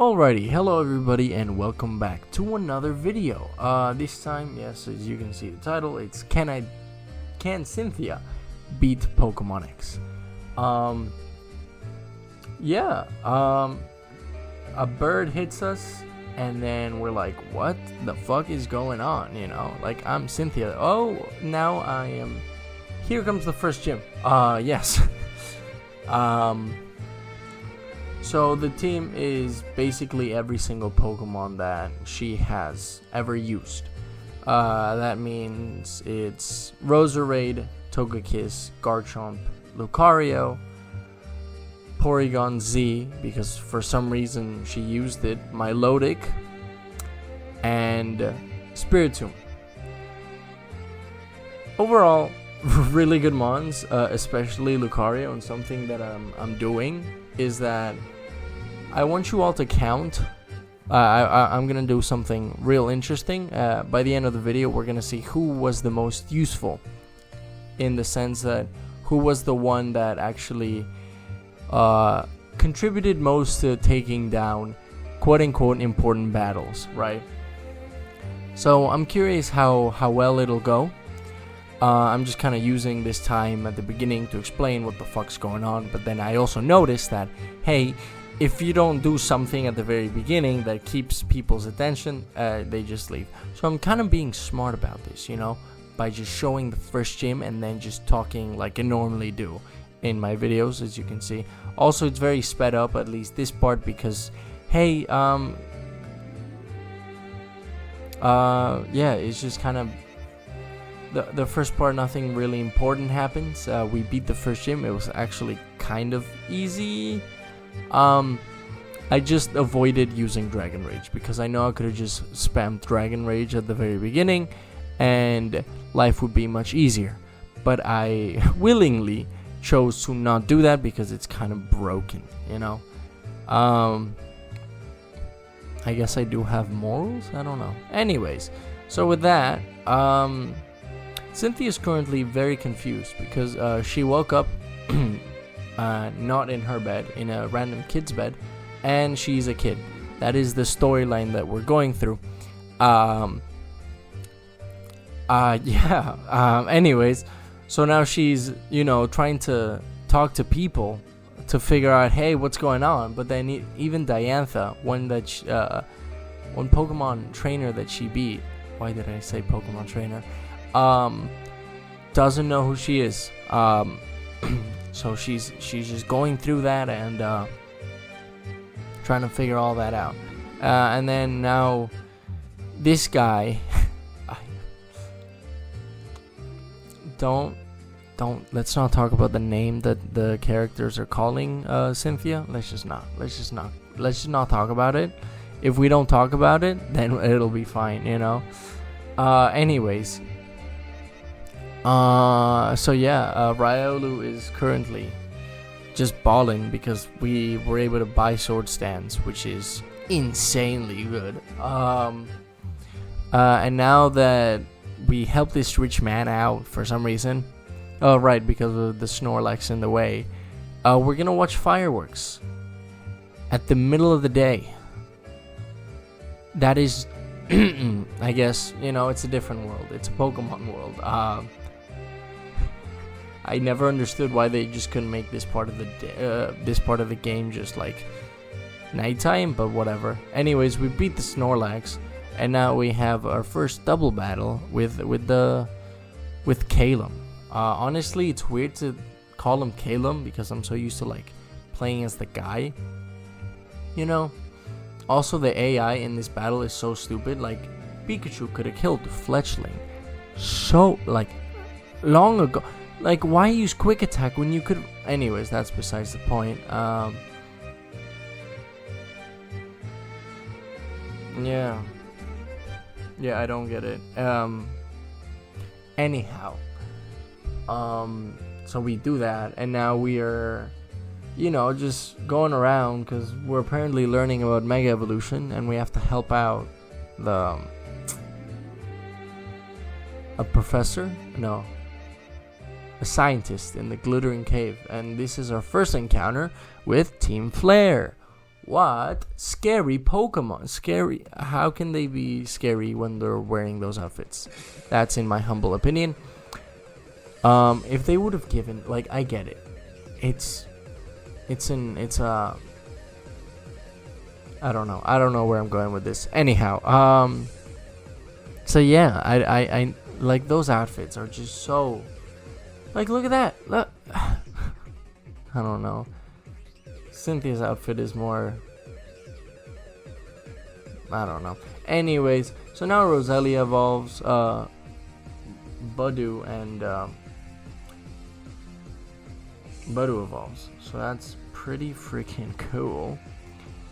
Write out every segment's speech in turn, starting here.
Alrighty, hello everybody and welcome back to another video. This time, yes, as you can see the title, it's Can Cynthia beat Pokemon X? A bird hits us and then we're like, what the fuck is going on, like I'm Cynthia. Oh, now I am, here comes the first gym. Yes. So the team is basically every single Pokemon that she has ever used. That means it's Roserade, Togekiss, Garchomp, Lucario, Porygon Z, because for some reason she used it, Milotic, and Spiritomb. Overall, really good mons, especially Lucario, and something that I'm doing is that I want you all to count. I'm gonna do something real interesting. By the end of the video, we're gonna see who was the most useful, in the sense that who was the one that actually contributed most to taking down quote-unquote important battles, right? So I'm curious how well it'll go. I'm just kind of using this time at the beginning to explain what the fuck's going on, but then I also noticed that, hey, if you don't do something at the very beginning that keeps people's attention, they just leave. So I'm kind of being smart about this, by just showing the first gym and then just talking like I normally do in my videos, as you can see. Also, it's very sped up, at least this part, because, hey, it's just kind of, the first part, nothing really important happens. We beat the first gym. It was actually kind of easy. I just avoided using Dragon Rage because I know I could have just spammed Dragon Rage at the very beginning and life would be much easier. But I willingly chose to not do that because it's kind of broken, I guess I do have morals? I don't know. Anyways, so with that, Cynthia is currently very confused because she woke up not in her bed, in a random kid's bed, and she's a kid. That is the storyline that we're going through. Anyways, so now she's, trying to talk to people to figure out, hey, what's going on? But then even Diantha, one Pokemon trainer that she beat, why did I say Pokemon trainer? Doesn't know who she is. So she's just going through that and trying to figure all that out. And then now this guy let's not talk about the name that the characters are calling Cynthia. Let's just not talk about it. If we don't talk about it, then it'll be fine, anyways. Riolu is currently just balling because we were able to buy sword stands, which is insanely good. And now that we helped this rich man out for some reason, because of the Snorlax in the way, we're gonna watch fireworks at the middle of the day. That is, I guess, it's a different world. It's a Pokemon world. I never understood why they just couldn't make this part of the game just like nighttime, but whatever. Anyways, we beat the Snorlax, and now we have our first double battle with Kalom. Honestly, it's weird to call him Kalom because I'm so used to like playing as the guy. Also, the AI in this battle is so stupid. Like, Pikachu could have killed Fletchling so like long ago. Like, why use Quick Attack when you could? Anyways, that's besides the point. I don't get it. Anyhow, so we do that, and now we are, just going around because we're apparently learning about Mega Evolution, and we have to help out a professor. No. A scientist in the Glittering Cave, and this is our first encounter with Team Flare. what? Scary Pokemon. Scary. How can they be scary when they're wearing those outfits? That's in my humble opinion. If they would have given, like, I get it. It's I don't know where I'm going with this. Anyhow, so yeah, I like those outfits are just so, like, look at that. Look. I don't know. Cynthia's outfit is more, I don't know. Anyways, so now Roselia evolves, Budu and Budu evolves. So that's pretty freaking cool.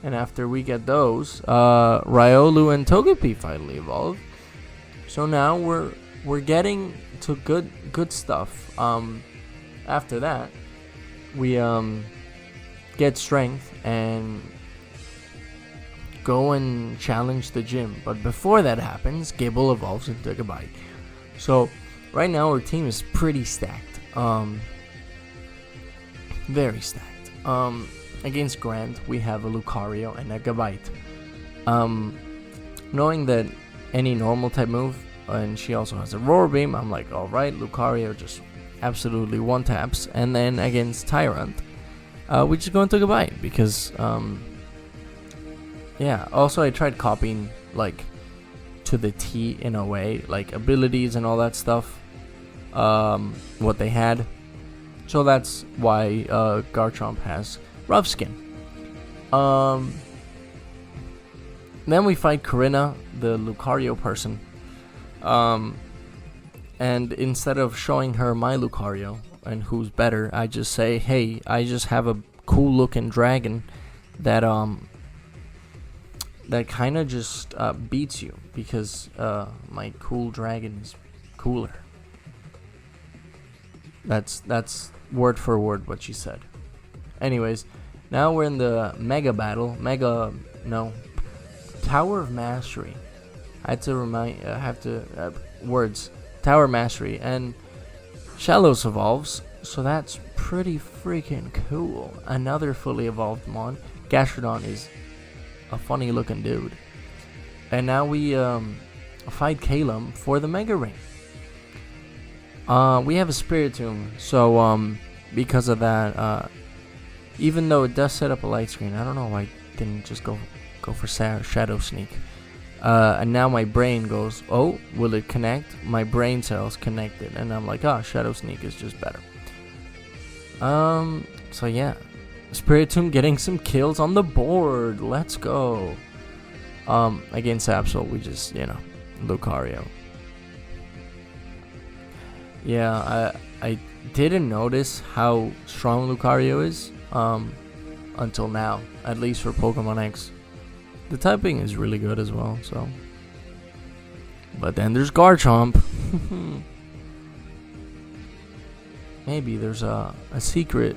And after we get those, Riolu and Togepi finally evolve. So now we're getting to good stuff. After that, we get strength and go and challenge the gym. But before that happens, Gibble evolves into Gabite. So right now our team is pretty stacked. Very stacked. Against Grant, we have a Lucario and a Gabite. Knowing that any normal type move, and she also has a Roar Beam, I'm like, alright, Lucario just absolutely one taps. And then against Tyrant, we just go into Gabite because, yeah. Also, I tried copying, like, to the T in a way, like abilities and all that stuff, what they had. So that's why Garchomp has Rough Skin. Then we fight Corinna, the Lucario person. And instead of showing her my Lucario and who's better, I just say, hey, I just have a cool looking dragon that that kind of just beats you because my cool dragon is cooler. That's word for word what she said. Anyways, now we're in the Mega Battle. Tower of Mastery. I had to words. Tower Mastery, and Kalos evolves, so that's pretty freaking cool. Another fully evolved Mon. Gastrodon is a funny looking dude. And now we fight Calum for the Mega Ring. We have a Spiritomb, so because of that, even though it does set up a light screen, I don't know why I didn't just go for Shadow Sneak. And now my brain goes, oh, will it connect? My brain cells connected, and I'm like, Shadow Sneak is just better. So yeah, Spiritomb getting some kills on the board. Let's go. Against Absol, we just, Lucario. Yeah, I didn't notice how strong Lucario is until now, at least for Pokemon X. The typing is really good as well, so. But then there's Garchomp. Maybe there's a secret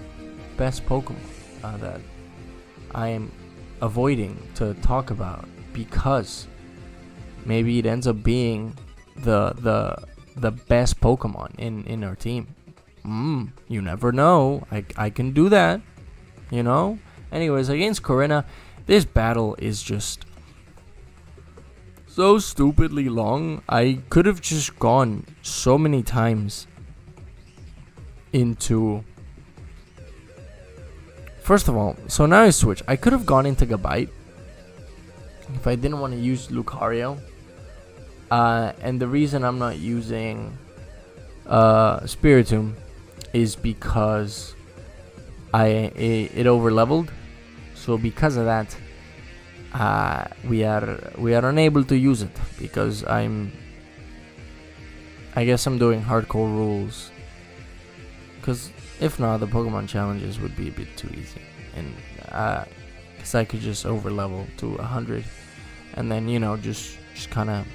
best Pokemon that I am avoiding to talk about because maybe it ends up being the best Pokemon in our team. You never know. I can do that, Anyways, against Corinna, this battle is just so stupidly long. I could have just gone so many times into... First of all, so now I switch. I could have gone into Gabite if I didn't want to use Lucario. And the reason I'm not using Spiritomb is because it over-leveled. So because of that, we are unable to use it because I guess I'm doing hardcore rules. Because if not, the Pokemon challenges would be a bit too easy, and because I could just over-level to 100, and then just kind of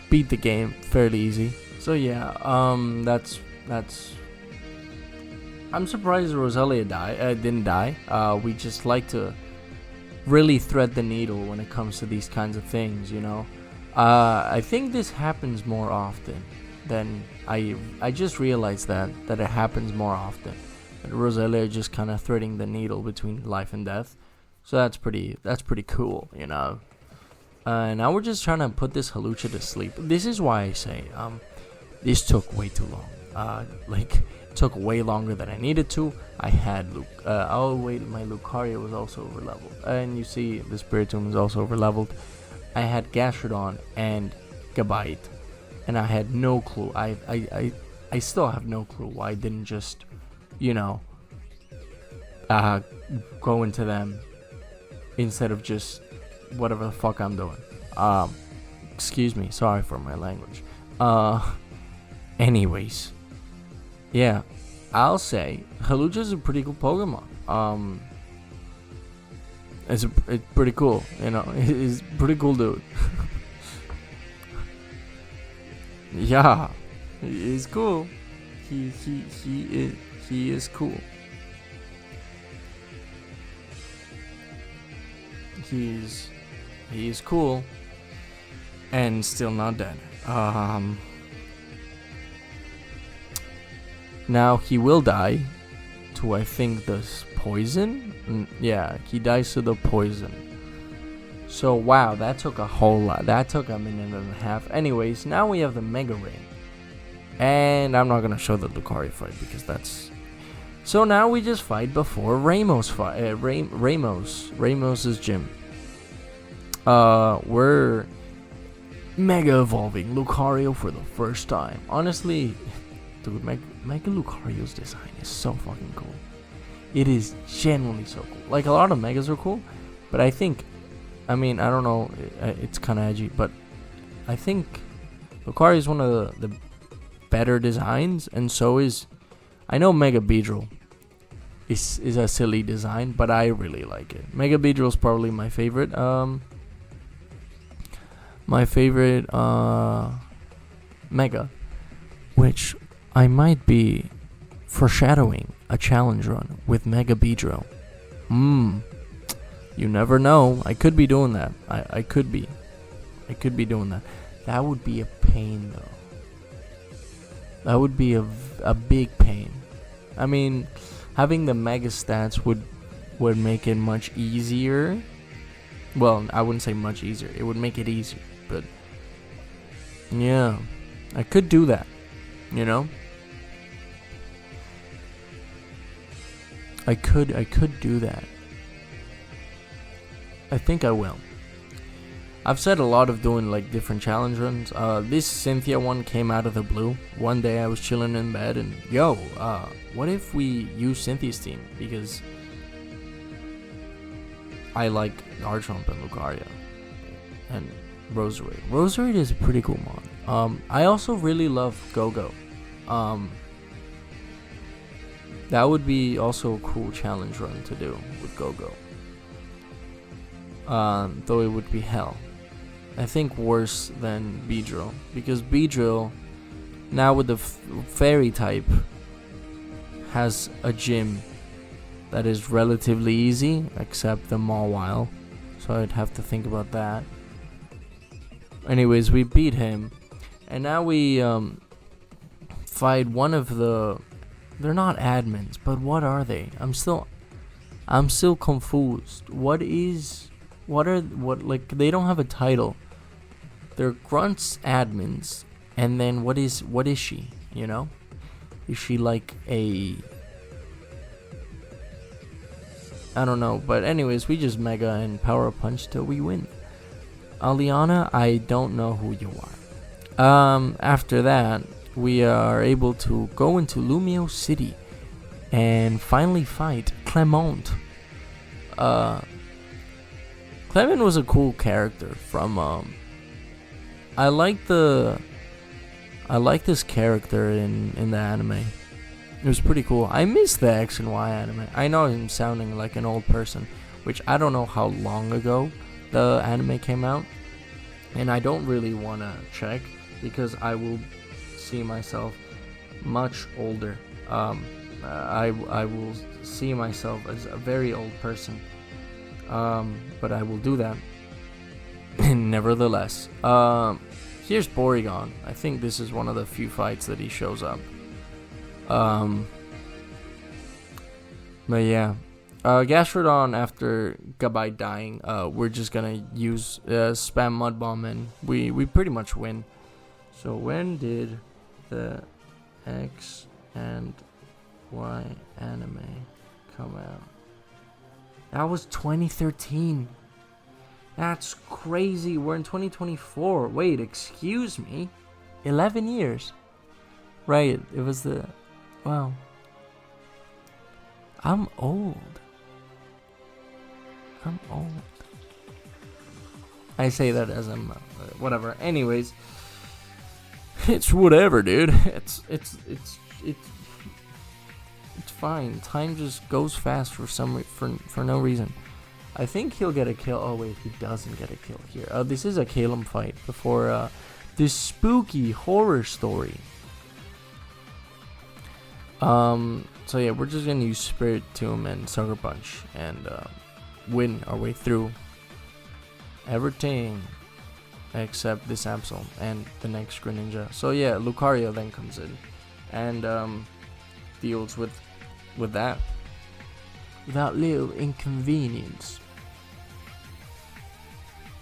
beat the game fairly easy. So yeah, that's. I'm surprised Roselia didn't die. We just like to really thread the needle when it comes to these kinds of things, I think this happens more often than I just realized that it happens more often Roselia just kind of threading the needle between life and death. So that's pretty cool, you know. Now we're just trying to put this Halucha to sleep. This is why I say this took way too long. Took way longer than I needed to. I had my Lucario was also over leveled, and you see the Spiritomb is also over leveled. I had Gastrodon and Gabite, and I had no clue. I still have no clue why I didn't just, you know, go into them instead of just whatever the fuck I'm doing. Excuse me, sorry for my language. Anyways, yeah, I'll say Halucha is a pretty cool Pokemon. It's pretty cool, you know. He's a pretty cool dude. Yeah, he's cool. He is cool. He is cool, and still not dead. Now he will die to, I think, this poison. Yeah, he dies to the poison. So wow, that took a whole lot. That took a minute and a half. Anyways, now we have the Mega Ring, and I'm not gonna show the Lucario fight because that's. So now we just fight before Ramos's gym. We're Mega Evolving Lucario for the first time. Honestly, dude, Mega Lucario's design is so fucking cool. It is genuinely so cool. Like, a lot of Megas are cool, but I don't know, it's kind of edgy, but I think Lucario is one of the better designs, and so is, I know Mega Beedrill is a silly design, but I really like it. Mega Beedrill is probably my favorite. Mega, which I might be foreshadowing a challenge run with Mega Beedrill. You never know. I could be doing that. I could be doing that. That would be a pain, though. That would be a big pain. I mean, having the Mega stats would make it much easier. Well, I wouldn't say much easier. It would make it easier, but yeah, I could do that. You know, I could do that. I think I will. I've said a lot of doing like different challenge runs. This Cynthia one came out of the blue. One day I was chilling in bed and what if we use Cynthia's team? Because I like Garchomp and Lucario and Roserade. Roserade is a pretty cool mon. I also really love Go-Go. That would be also a cool challenge run to do with Go-Go. Though it would be hell. I think worse than Beedrill, because Beedrill, now with the fairy type, has a gym that is relatively easy, except the Mawile, so I'd have to think about that. Anyways, we beat him, and now we fight one of the. They're not admins, but what are they? I'm still confused. They don't have a title. They're Grunt's admins, and then what is she, you know? Is she like a, I don't know, but anyways, we just Mega and Power Punch till we win. Aliana, I don't know who you are. After that, we are able to go into Lumio City and finally fight Clement. Clement was a cool character from I like this character in the anime. It was pretty cool. I miss the X and Y anime. I know I'm sounding like an old person, which I don't know how long ago the anime came out, and I don't really want to check because I will see myself much older. I will see myself as a very old person, but I will do that. Nevertheless, here's Porygon. I think this is one of the few fights that he shows up. But yeah. Gastrodon, after Gabite dying, we're just gonna use spam Mud Bomb, and we pretty much win. So when did the X and Y anime come out? That was 2013. That's crazy. We're in 2024. Wait, excuse me. 11 years. Right, it was the... Wow. I'm old. I say that as I'm... whatever. Anyways. It's whatever, dude. It's fine. Time just goes fast for no reason. I think he'll get a kill. Oh wait, he doesn't get a kill here. This is a Calum fight before this spooky horror story. So yeah, we're just gonna use Spirit Tomb and Sucker Punch and win our way through everything except this Absol and the next Greninja. So yeah, Lucario then comes in and deals with that without little inconvenience.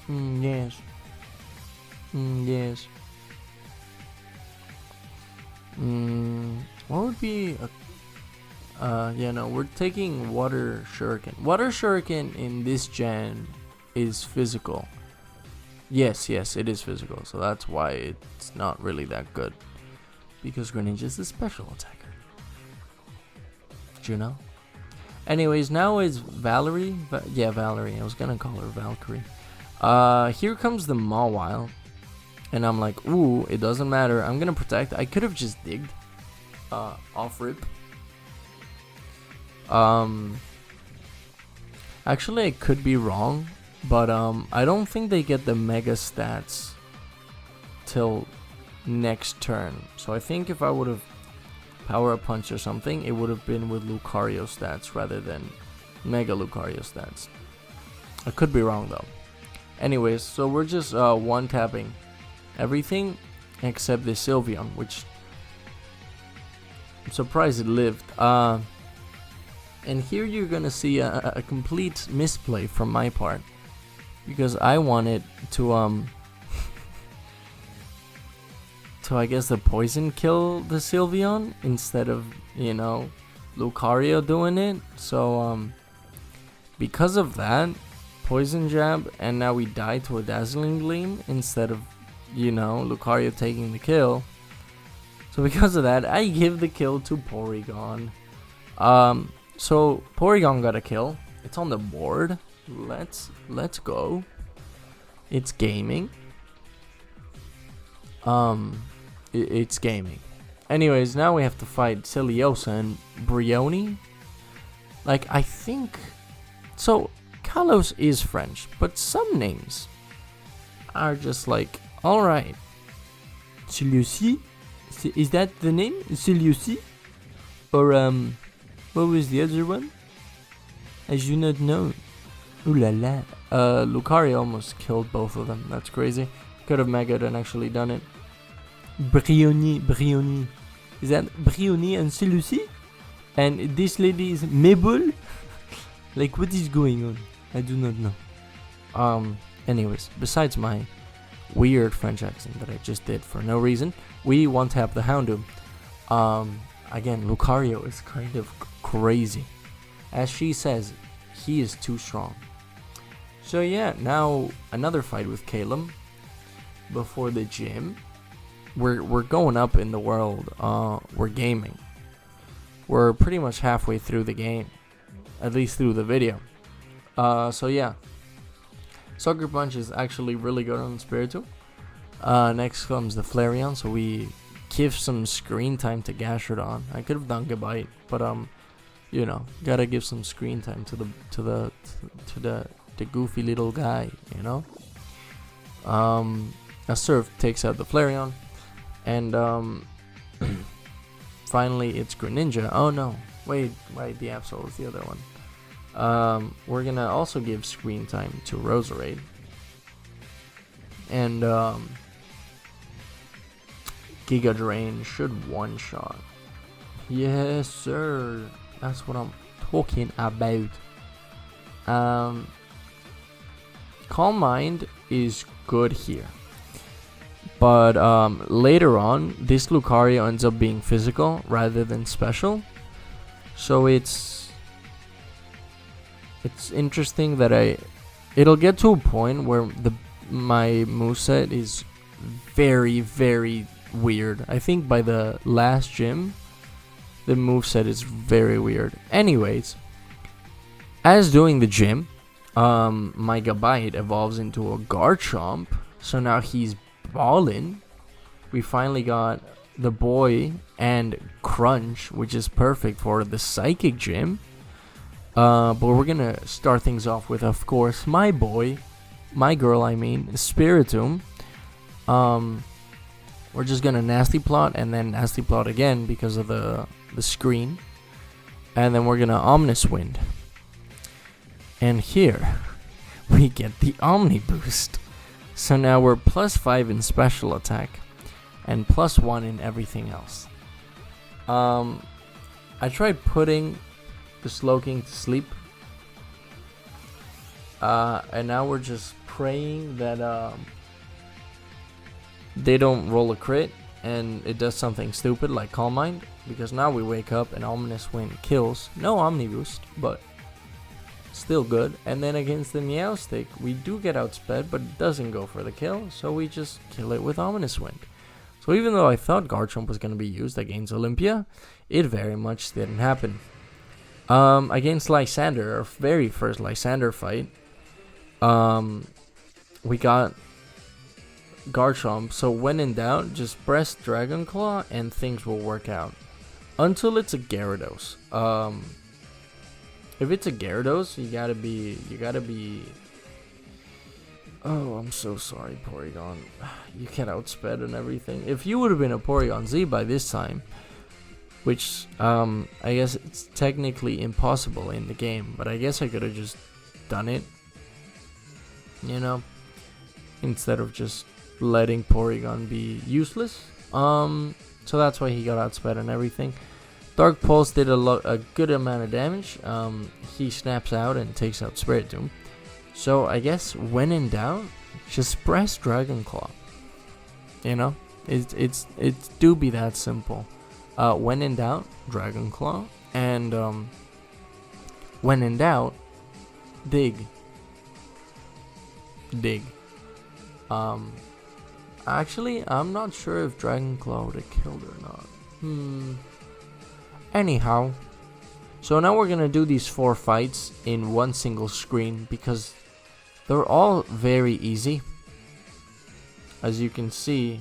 Yes. Yes. What would be a... yeah, no, we're taking Water Shuriken. Water Shuriken in this gen is physical. Yes, it is physical, so that's why it's not really that good. Because Greninja is a special attacker. Did you know? Anyways, now is Valerie. Yeah, Valerie. I was gonna call her Valkyrie. Here comes the Mawile. And I'm like, ooh, it doesn't matter. I'm gonna protect. I could have just digged. Off rip. Actually, I could be wrong. But I don't think they get the Mega Stats till next turn. So I think if I would have Power Up Punch or something, it would have been with Lucario stats rather than Mega Lucario stats. I could be wrong though. Anyways, so we're just one-tapping everything except the Sylveon, which I'm surprised it lived. And here you're gonna see a complete misplay from my part. Because I wanted to to I guess the poison kill the Sylveon instead of, you know, Lucario doing it. So because of that, poison jab, and now we die to a Dazzling Gleam instead of, you know, Lucario taking the kill. So because of that, I give the kill to Porygon. So Porygon got a kill. It's on the board. Let's go. It's gaming. It's gaming. Anyways, now we have to fight Ciliosa and Brioni. Like, I think so. Kalos is French, but some names are just like, all right. Ciliosi, is that the name? Ciliosi, or what was the other one? I do not know. Ooh la la. Lucario almost killed both of them. That's crazy. Could have Mega'd and actually done it. Brioni. Is that Brioni and Ciliosi? And this lady is Mabel? Like, what is going on? I do not know. Anyways, besides my weird French accent that I just did for no reason, we one-tap the Houndoom. Again, Lucario is kind of crazy. As she says, he is too strong. So yeah, now another fight with Calum before the gym. We're going up in the world. We're gaming. We're pretty much halfway through the game, at least through the video. So yeah, Sucker Punch is actually really good on Spiritomb. Next comes the Flareon, so we give some screen time to Gastrodon. I could have done Gabite, but you know, gotta give some screen time to the goofy little guy, you know. A Surf takes out the Flareon, and finally it's Greninja. Oh no, wait, the Absol is the other one. We're gonna also give screen time to Roserade, and Giga Drain should one-shot. Yes, sir. That's what I'm talking about. Calm Mind is good here. But later on, this Lucario ends up being physical rather than special. So it's interesting that it'll get to a point where my moveset is very, very weird. I think by the last gym, the moveset is very weird. Anyways, as doing the gym, my Gabite evolves into a Garchomp. So now he's ballin'. We finally got the boy and Crunch, which is perfect for the Psychic gym. But we're gonna start things off with, of course, my girl, Spiritomb. We're just gonna Nasty Plot and then Nasty Plot again because of the screen. And then we're gonna Omnis Wind. And here, we get the Omni Boost. So now we're +5 in special attack and +1 in everything else. I tried putting the Slowking to sleep. And now we're just praying that they don't roll a crit and it does something stupid like Calm Mind. Because now we wake up and Ominous Wind kills. No Omni Boost, but still good. And then against the Meowstic, we do get outsped, but it doesn't go for the kill. So we just kill it with Ominous Wind. So even though I thought Garchomp was going to be used against Olympia, it very much didn't happen. Against Lysander, our very first Lysander fight, we got Garchomp. So when in doubt, just press Dragon Claw and things will work out. Until it's a Gyarados. If it's a Gyarados, you gotta be. Oh, I'm so sorry, Porygon. You get outsped and everything. If you would have been a Porygon Z by this time, which I guess it's technically impossible in the game, but I guess I could have just done it, you know, instead of just letting Porygon be useless. So that's why he got outsped and everything. Dark Pulse did a good amount of damage. He snaps out and takes out Spiritomb. So I guess when in doubt, just press Dragon Claw. You know, it's do be that simple. When in doubt, Dragon Claw, and when in doubt, dig. Actually, I'm not sure if Dragon Claw would have killed or not. Anyhow, so now we're gonna do these 4 fights in one single screen because they're all very easy. As you can see,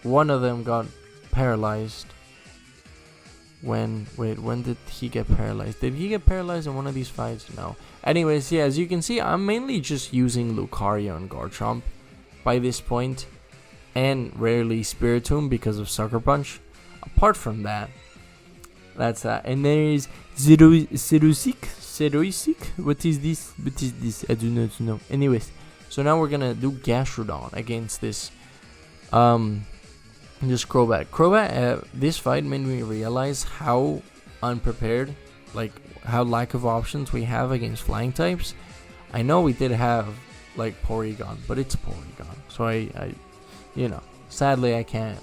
one of them got paralyzed. When did he get paralyzed? Did he get paralyzed in one of these fights? No. Anyways, yeah, as you can see, I'm mainly just using Lucario and Garchomp by this point, and rarely Spiritomb because of Sucker Punch. Apart from that, that's that. And there is Serusic. What is this? I do not know. Anyways, so now we're gonna do Gastrodon against this just Crobat. This fight made me realize how unprepared, like how lack of options we have against flying types. I know we did have like Porygon, but it's Porygon, so I you know, sadly I can't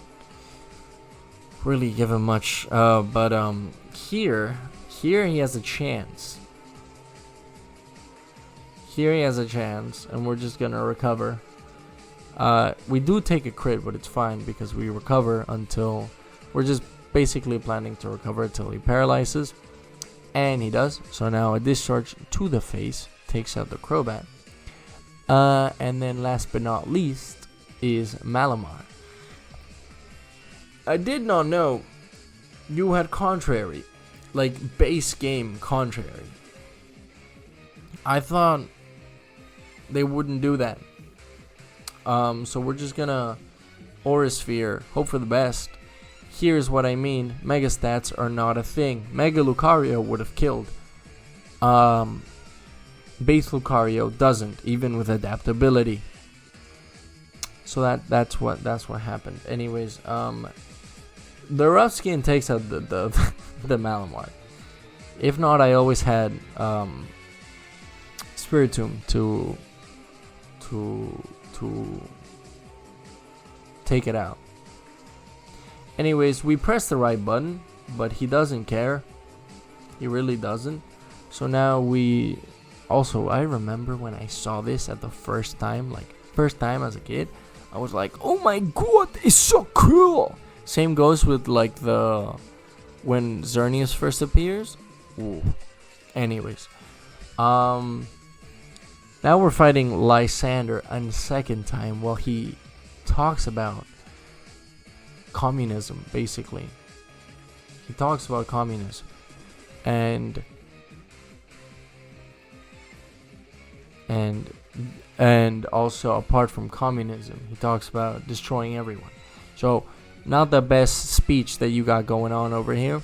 really give him much. But here he has a chance. Here he has a chance, and we're just gonna recover. We do take a crit, but it's fine because we recover until we're just basically planning to recover until he paralyzes, and he does. So now a discharge to the face takes out the Crobat. And then last but not least is Malamar. I did not know you had contrary, like base game contrary. I thought they wouldn't do that. So we're just gonna Aura Sphere, hope for the best. Here's what I mean. Mega stats are not a thing. Mega Lucario would have killed. Base Lucario doesn't, even with adaptability. So that's what happened. Anyways, the rough skin takes out the Malamar. If not, I always had Spiritomb to take it out. Anyways, we press the right button, but he doesn't care. He really doesn't. So now we... Also, I remember when I saw this at the first time as a kid, I was like, oh my god, it's so cool! Same goes with like when Xerneas first appears. Ooh. Anyways. Now we're fighting Lysander a second time while he talks about communism, basically. He talks about communism. And also, apart from communism, he talks about destroying everyone. So, not the best speech that you got going on over here.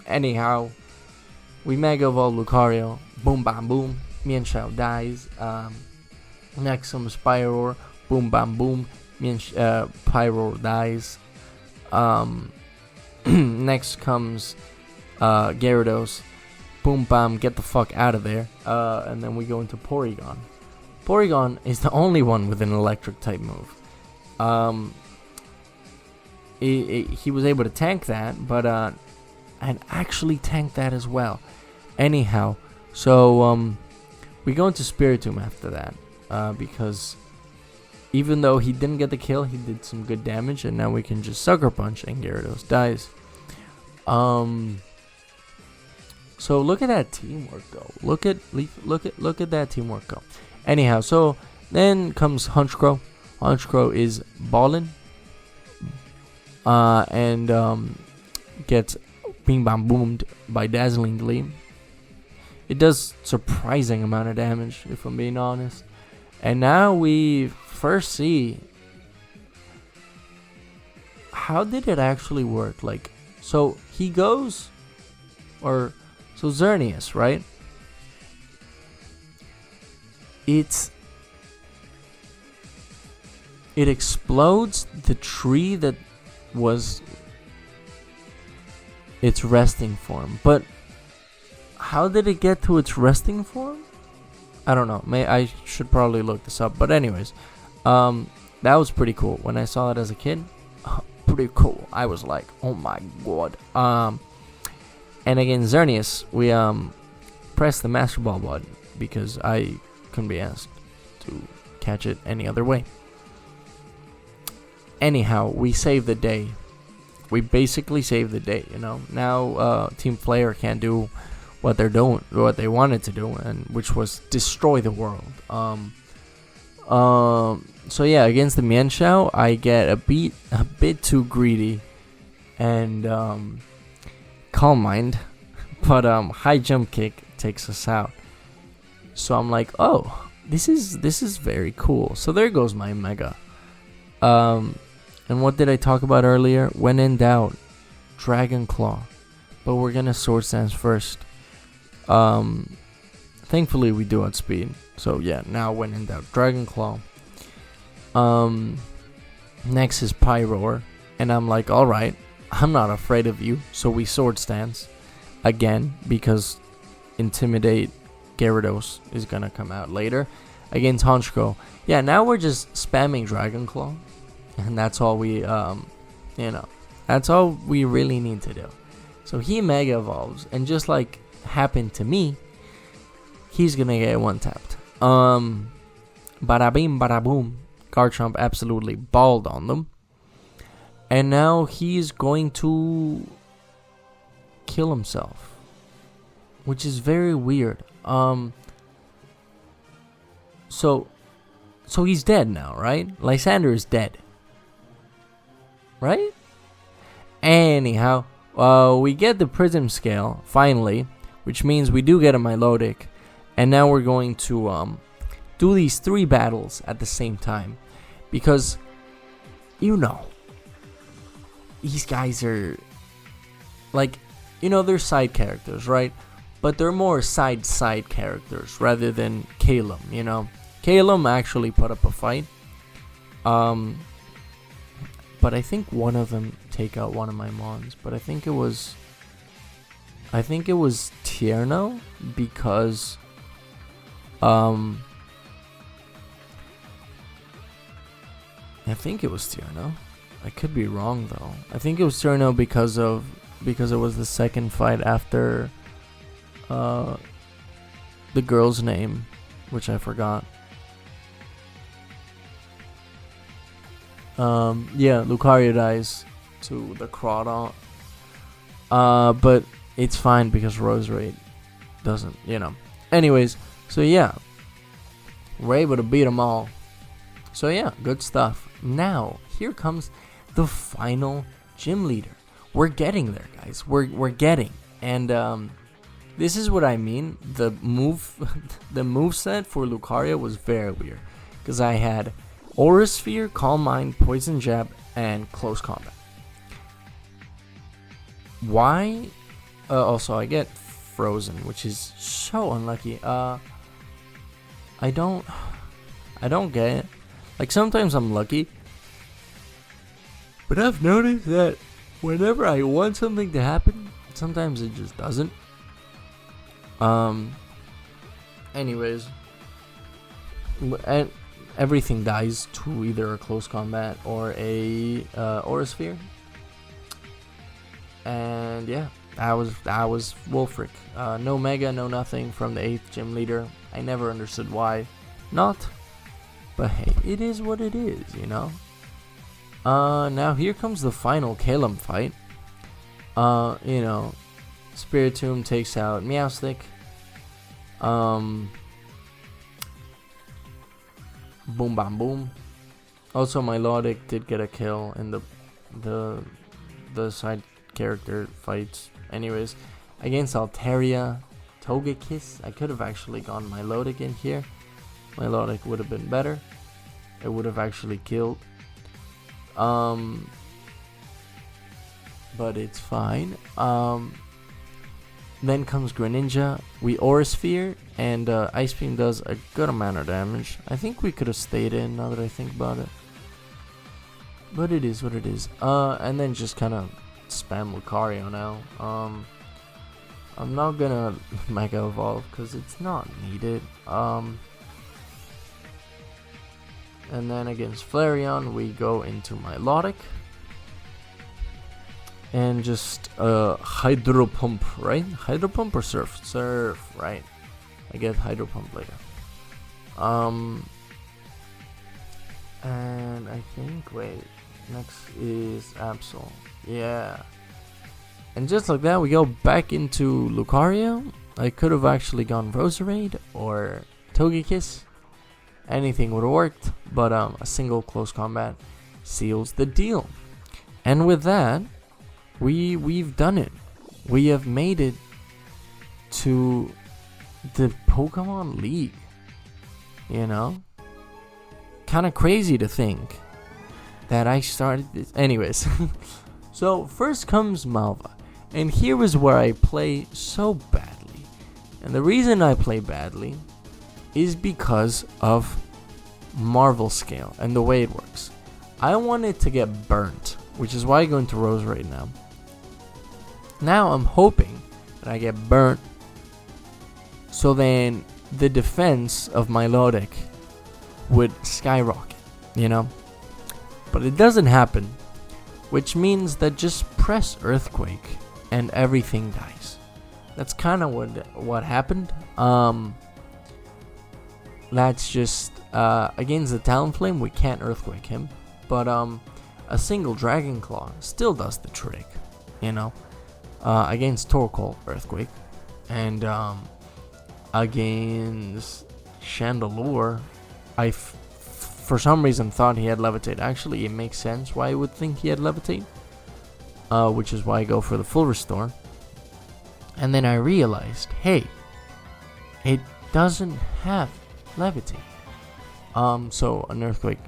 Anyhow, we Mega Evolve Lucario. Boom, bam, boom. Mienshao dies. Next comes Pyroar. Boom, bam, boom. Pyroar dies. Next comes Gyarados. Boom, bam, get the fuck out of there. And then we go into Porygon. Porygon is the only one with an electric type move. He was able to tank that, but and actually tank that as well. Anyhow, so we go into Spiritomb after that, because even though he didn't get the kill, he did some good damage, and now we can just Sucker Punch and Gyarados dies. So look at that teamwork go. Look at that teamwork go. Anyhow, so then comes Honchkrow. Honchkrow is ballin'. And gets bing bam boomed by Dazzling Gleam. It does surprising amount of damage, if I'm being honest. And now we first see how did it actually work. Like, so he goes, or so Xerneas, right? It explodes the tree that was its resting form. But how did it get to its resting form? I don't know. I should probably look this up. But anyways, that was pretty cool. When I saw it as a kid, pretty cool. I was like, oh my god. And again, Xerneas, we pressed the Master Ball button because I couldn't be asked to catch it any other way. Anyhow, we saved the day. We basically saved the day, you know. Now Team Flare can't do what they're doing, what they wanted to do, and which was destroy the world. So yeah, against the Mienshao, I get a bit too greedy and Calm Mind, but High Jump Kick takes us out. So I'm like, oh, this is very cool. So there goes my Mega. And what did I talk about earlier? When in doubt, Dragon Claw. But we're gonna Sword Stance first. Thankfully we do outspeed. So yeah, now when in doubt, Dragon Claw. Next is Pyroar. And I'm like, alright, I'm not afraid of you. So we Sword Stance. Again, because Intimidate Gyarados is gonna come out later. Against Honchkrow. Yeah, now we're just spamming Dragon Claw. And that's all we, that's all we really need to do. So he Mega Evolves, and just like happened to me, he's gonna get one tapped. Bada bing, bada boom. Garchomp absolutely balled on them. And now he's going to kill himself, which is very weird. So he's dead now, right? Lysander is dead. Right? Anyhow, we get the Prism Scale, finally, which means we do get a Milotic. And now we're going to do these 3 battles at the same time. Because, these guys are, like, they're side characters, right? But they're more side characters rather than Calum, Calum actually put up a fight. But I think one of them take out one of my mons. But I think it was I think it was Tierno because I think it was Tierno. I could be wrong though. I think it was Tierno because it was the second fight after the girl's name, which I forgot. Yeah, Lucario dies to the Crawdon. But it's fine because Roserade doesn't, Anyways, so yeah, we're able to beat them all. So yeah, good stuff. Now, here comes the final gym leader. We're getting there, guys. We're getting. And this is what I mean. The moveset for Lucario was very weird. Because I had Aura Sphere, Calm Mind, Poison Jab, and Close Combat. Why? Also, I get Frozen, which is so unlucky. I don't get it. Like, sometimes I'm lucky, but I've noticed that whenever I want something to happen, sometimes it just doesn't. Anyways, and everything dies to either a Close Combat or a Aura Sphere. And yeah, that was Wolfric. No Mega, no nothing from the 8th gym leader. I never understood why not. But hey, it is what it is, Now here comes the final Kalem fight. Spiritomb takes out Meowstic. Boom bam boom. Also, Milotic did get a kill in the side character fights. Anyways, against Altaria, Togekiss. I could have actually gone Milotic in here. Milotic would have been better. It would have actually killed. But it's fine. Then comes Greninja. We Aura Sphere, and Ice Beam does a good amount of damage. I think we could have stayed in, now that I think about it. But it is what it is. And then just kind of spam Lucario now. I'm not gonna Mega Evolve because it's not needed. And then against Flareon, we go into Milotic. And just Hydro Pump, right? Hydro Pump or Surf? Surf, right. I get Hydro Pump later. And I think, wait, next is Absol. Yeah. And just like that, we go back into Lucario. I could have actually gone Roserade or Togekiss. Anything would have worked, but a single Close Combat seals the deal. And with that, we've done it. We have made it to the Pokemon League. Kind of crazy to think that I started this. Anyways, so first comes Malva, and here is where I play so badly. And the reason I play badly is because of Marvel Scale and the way it works. I want it to get burnt, which is why I go into Roserade now. Now I'm hoping that I get burnt, so then the defense of Milotic would skyrocket, But it doesn't happen, which means that just press Earthquake and everything dies. That's kind of what happened. That's just against the Talonflame, we can't Earthquake him, but a single Dragon Claw still does the trick, Against Torkoal, Earthquake, and against Chandelure, for some reason thought he had Levitate. Actually, it makes sense why I would think he had Levitate, which is why I go for the full restore. And then I realized, hey, it doesn't have Levitate. So an Earthquake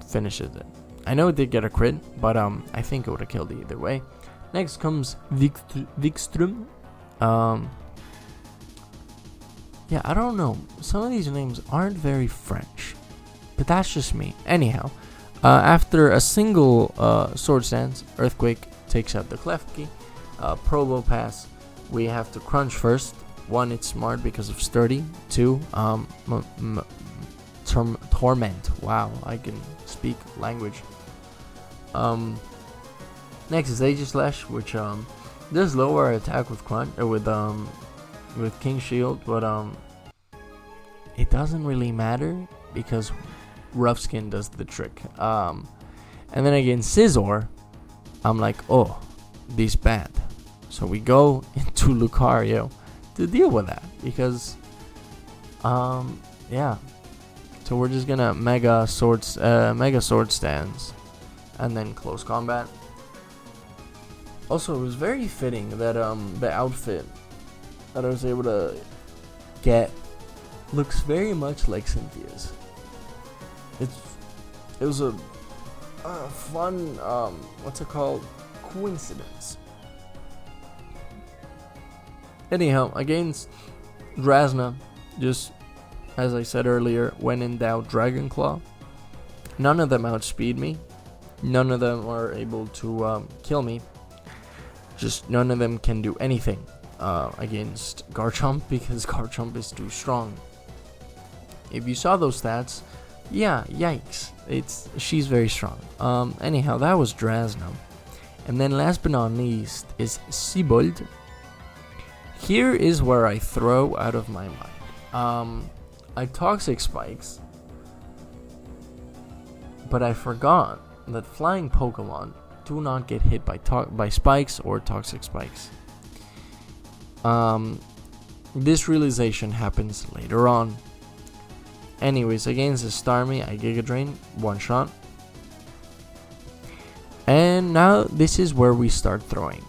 finishes it. I know it did get a crit, but I think it would have killed it either way. Next comes Vikstrom. Yeah, I don't know. Some of these names aren't very French, but that's just me. Anyhow, after a single Swords Dance, Earthquake takes out the Klefki. Probopass we have to crunch first. 1, it's smart because of sturdy. 2, torment. Wow, I can speak language. Next is Aegislash, which does lower our attack with with King Shield, but it doesn't really matter because Rough Skin does the trick. And then against Scizor, I'm like, oh, this bad. So we go into Lucario to deal with that because, yeah. So we're just gonna Mega Sword Stance, and then close combat. Also, it was very fitting that the outfit that I was able to get looks very much like Cynthia's. It was a fun coincidence. Anyhow, against Drasna, just as I said earlier, when in doubt, Dragon Claw. None of them outspeed me. None of them are able to kill me. Just none of them can do anything against Garchomp because Garchomp is too strong. If you saw those stats, yeah, yikes. She's very strong. Anyhow, that was Drasna. And then last but not least is Sibold. Here is where I throw out of my mind. I Toxic Spikes, but I forgot that flying Pokemon do not get hit by spikes or Toxic Spikes. This realization happens later on. Anyways, against the Starmie, I Giga Drain, one shot. And now this is where we start throwing.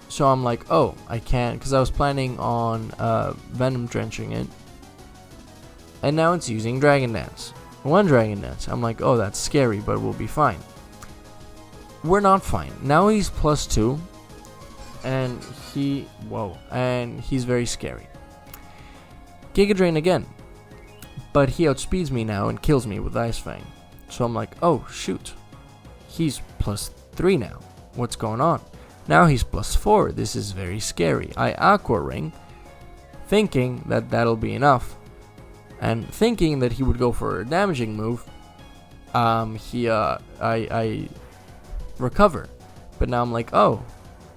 So I'm like, oh, I can't, because I was planning on Venom Drenching it. And now it's using Dragon Dance. One Dragon Dance. I'm like, oh, that's scary, but we'll be fine. We're not fine. Now he's +2. And he's very scary. Giga Drain again. But he outspeeds me now and kills me with Ice Fang. So I'm like, oh, shoot. He's +3 now. What's going on? Now he's +4. This is very scary. I Aqua Ring, thinking that that'll be enough. And thinking that he would go for a damaging move, I recover. But now I'm like, oh,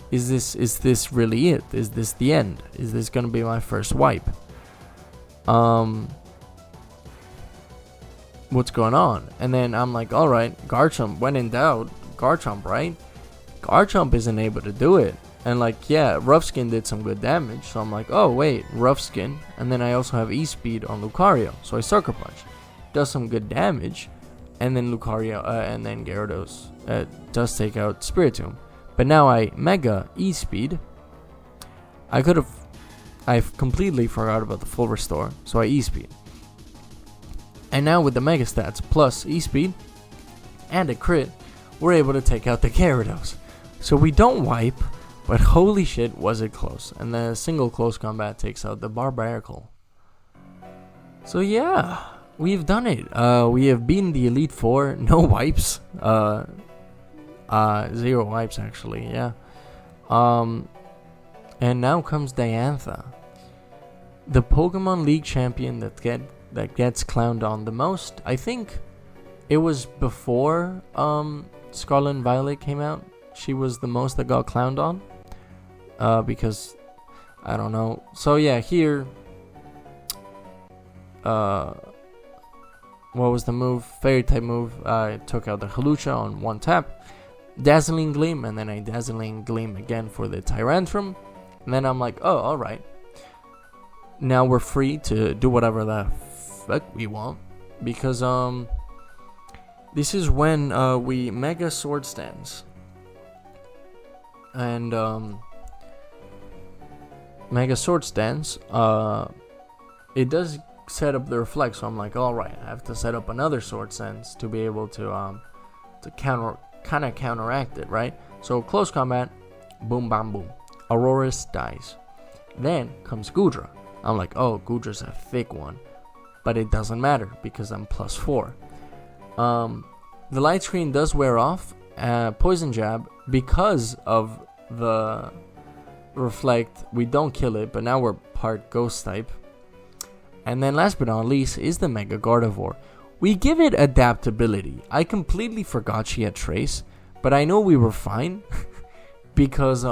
is this really it? Is this the end? Is this gonna be my first wipe? What's going on? And then I'm like, alright, Garchomp, when in doubt, Garchomp, right? Garchomp isn't able to do it. And like, yeah, Rough Skin did some good damage. So I'm like, oh wait, Rough Skin. And then I also have E-Speed on Lucario. So I Sucker Punch. Does some good damage. And then Lucario, and then Gyarados does take out Spiritomb. But now I Mega E-Speed. I've completely forgot about the full restore. So I E-Speed. And now with the Mega Stats plus E-Speed and a crit, we're able to take out the Gyarados. So we don't wipe, but holy shit was it close. And the single close combat takes out the Barbaracle. So yeah, we've done it. We have beaten the Elite Four, no wipes. 0 wipes actually, yeah. And now comes Diantha. The Pokemon League champion that gets clowned on the most. I think it was before Scarlet and Violet came out. She was the most that got clowned on. Because I don't know. So yeah, here what was the move? Fairy type move. I took out the Halucha on one tap. Dazzling Gleam, and then I Dazzling Gleam again for the Tyrantrum. And then I'm like, oh, alright. Now we're free to do whatever the fuck we want. Because this is when we Mega Sword Stance. And Mega Sword Stance, it does set up the reflect, so I'm like, alright, I have to set up another Sword Stance to be able to counteract it, right? So close combat, boom bam boom. Aurorus dies. Then comes Goodra. I'm like, oh, Goodra's a thick one. But it doesn't matter because I'm +4. The light screen does wear off. Poison Jab, because of the reflect, we don't kill it, but now we're part ghost type. And then last but not least is the Mega Gardevoir. We give it adaptability. I completely forgot she had Trace, but I know we were fine because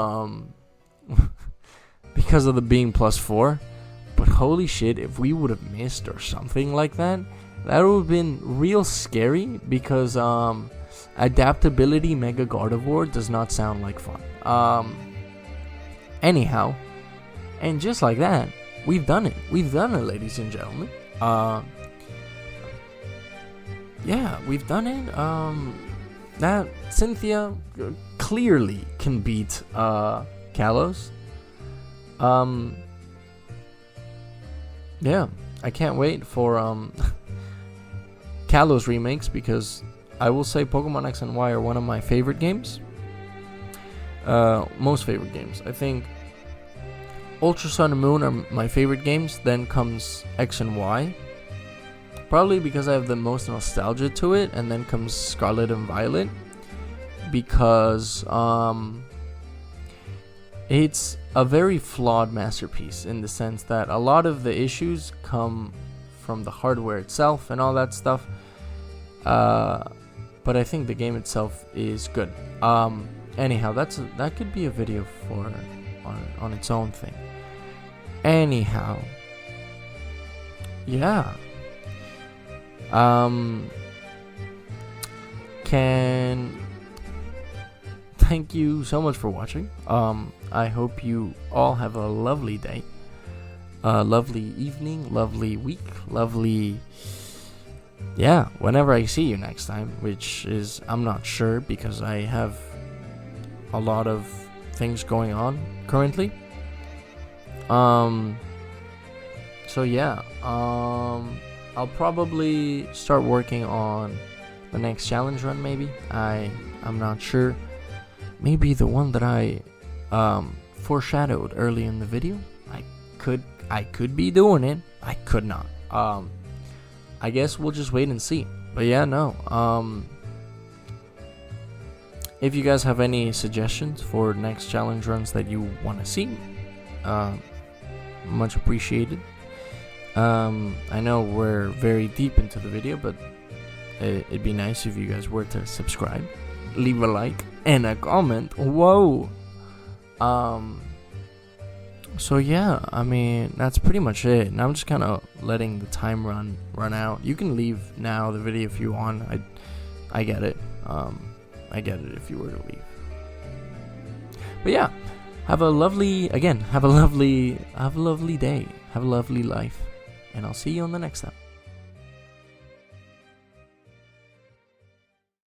because of the being +4. But holy shit, if we would have missed or something like that, that would have been real scary, because adaptability Mega Gardevoir does not sound like fun. Anyhow, and just like that, we've done it. We've done it, ladies and gentlemen. Yeah, we've done it. That Cynthia clearly can beat Kalos. Yeah, I can't wait for Kalos remakes, because I will say Pokemon X and Y are one of my favorite games. Most favorite games. I think Ultra Sun and Moon are my favorite games. Then comes X and Y. Probably because I have the most nostalgia to it. And then comes Scarlet and Violet. Because it's a very flawed masterpiece, in the sense that a lot of the issues come from the hardware itself and all that stuff. But I think the game itself is good. Anyhow, that could be a video for on its own thing. Anyhow, yeah. Thank you so much for watching. I hope you all have a lovely day, lovely evening, lovely week, lovely, yeah, whenever I see you next time, which is, I'm not sure, because I have a lot of things going on currently. So yeah, I'll probably start working on the next challenge run, maybe. I'm not sure. Maybe the one that I foreshadowed early in the video. I could be doing it. I could not. I guess we'll just wait and see. But yeah, no. If you guys have any suggestions for next challenge runs that you want to see, much appreciated. I know we're very deep into the video, but it'd be nice if you guys were to subscribe, leave a like, and a comment. Whoa. So yeah, I mean, that's pretty much it. And I'm just kind of letting the time run out. You can leave now the video if you want. I get it. I get it if you were to leave. But yeah, have a lovely day. Have a lovely life. And I'll see you on the next time.